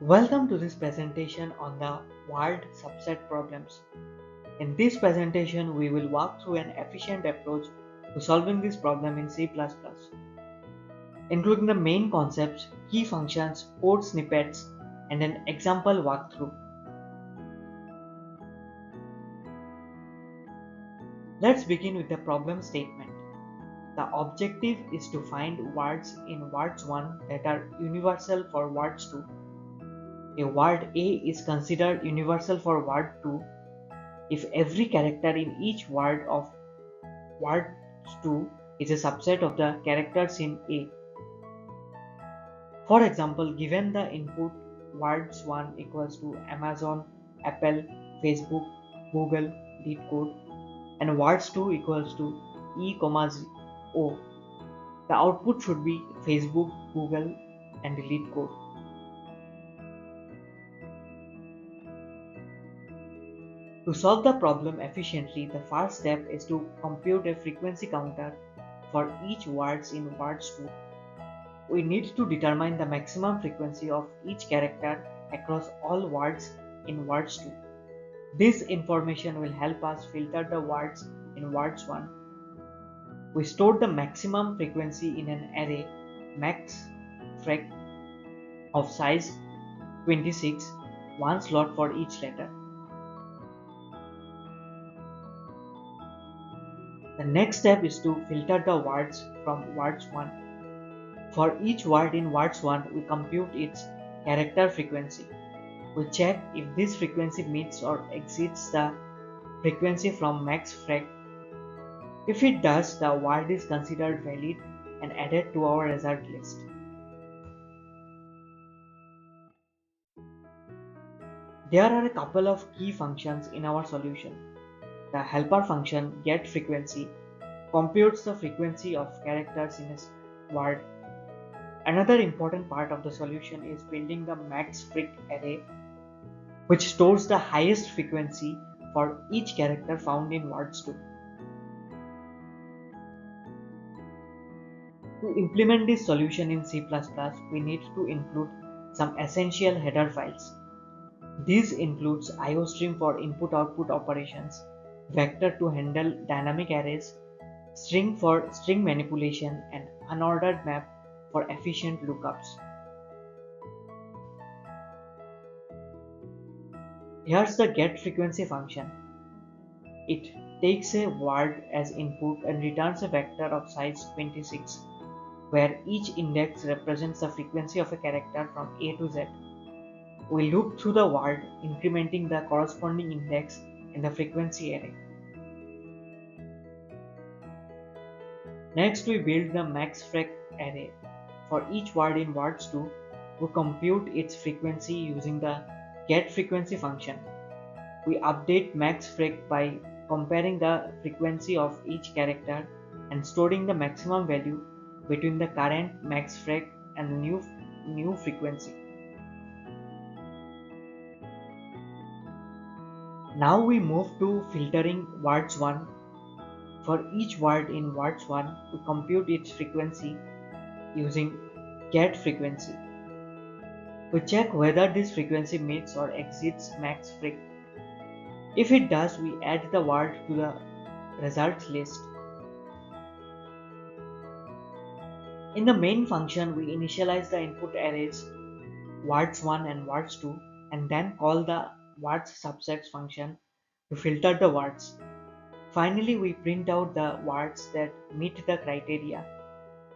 Welcome to this presentation on the word subset problems. In this presentation, we will walk through an efficient approach to solving this problem in C++, including the main concepts, key functions, code snippets, and an example walkthrough. Let's begin with the problem statement. The objective is to find words in words 1 that are universal for words 2. A word A is considered universal for word 2 if every character in each word of word 2 is a subset of the characters in A. For example, given the input words 1 equals to Amazon, Apple, Facebook, Google, LeetCode, and words 2 equals to E, O, the output should be Facebook, Google, and LeetCode. To solve the problem efficiently, the first step is to compute a frequency counter for each words in words 2. We need to determine the maximum frequency of each character across all words in words 2. This information will help us filter the words in words 1. We store the maximum frequency in an array maxfrec of size 26, one slot for each letter. The next step is to filter the words from words 1. For each word in words 1, we compute its character frequency. We check if this frequency meets or exceeds the frequency from maxfrec. If it does, the word is considered valid and added to our result list. There are a couple of key functions in our solution. The helper function getFrequency computes the frequency of characters in a word. Another important part of the solution is building the maxfrec array, which stores the highest frequency for each character found in words 2. To implement this solution in C++, we need to include some essential header files. These includes IOStream for input-output operations, vector to handle dynamic arrays, string for string manipulation, and unordered map for efficient lookups. Here's the getFrequency function. It takes a word as input and returns a vector of size 26, where each index represents the frequency of a character from A to Z. We loop through the word, incrementing the corresponding index in the frequency array. Next, we build the maxfrec array. For each word in words 2, we compute its frequency using the getFrequency function. We update maxfrec by comparing the frequency of each character and storing the maximum value between the current maxfrec and the new frequency. Now we move to filtering words 1. For each word in words 1, we compute its frequency using getFrequency. We check whether this frequency meets or exceeds maxfrec. If it does, we add the word to the results list. In the main function, we initialize the input arrays words 1 and words 2 and then call the words subsets function to filter the words. Finally, we print out the words that meet the criteria.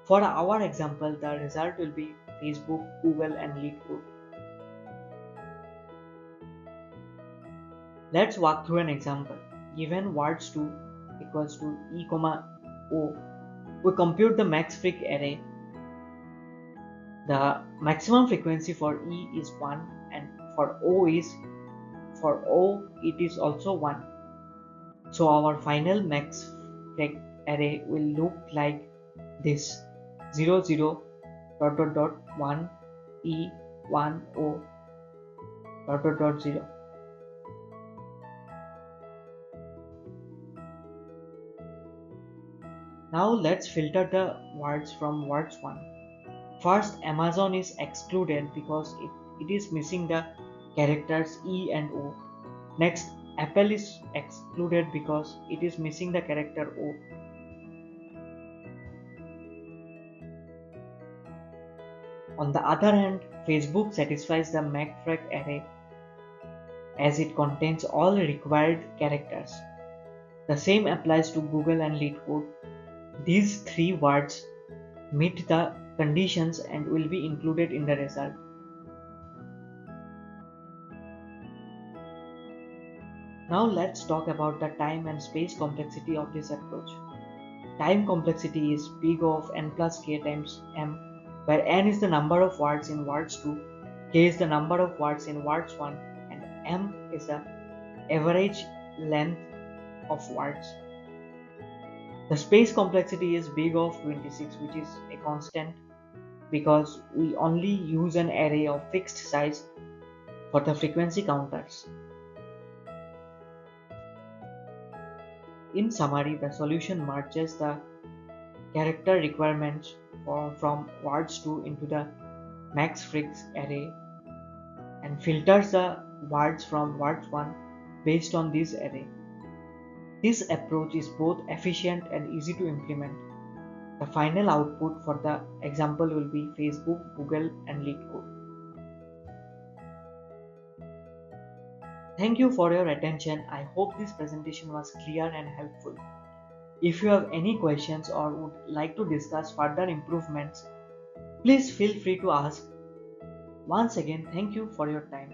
For our example, the result will be Facebook, Google, and LeetCode. Let's walk through an example. Given words 2 equals to E, O, we compute the maxfrec array. The maximum frequency for E is 1 and for O it is also 1. So our final maxfrec array will look like this: 0 0 dot dot dot 1 E 1 O dot dot dot 0. Now let's filter the words from words 1. First, Amazon is excluded because it it is missing the characters E and O. Next, Apple is excluded because it is missing the character O. On the other hand, Facebook satisfies the MacFrag array as it contains all required characters. The same applies to Google and LeetCode. These three words meet the conditions and will be included in the result. Now let's talk about the time and space complexity of this approach. Time complexity is big of n plus k times m, where n is the number of words in words 2, k is the number of words in words 1, and m is the average length of words. The space complexity is big of 26, which is a constant because we only use an array of fixed size for the frequency counters. In summary, the solution merges the character requirements from words 2 into the MaxFreq array and filters the words from words 1 based on this array. This approach is both efficient and easy to implement. The final output for the example will be Facebook, Google, and LeetCode. Thank you for your attention. I hope this presentation was clear and helpful. If you have any questions or would like to discuss further improvements, please feel free to ask. Once again, thank you for your time.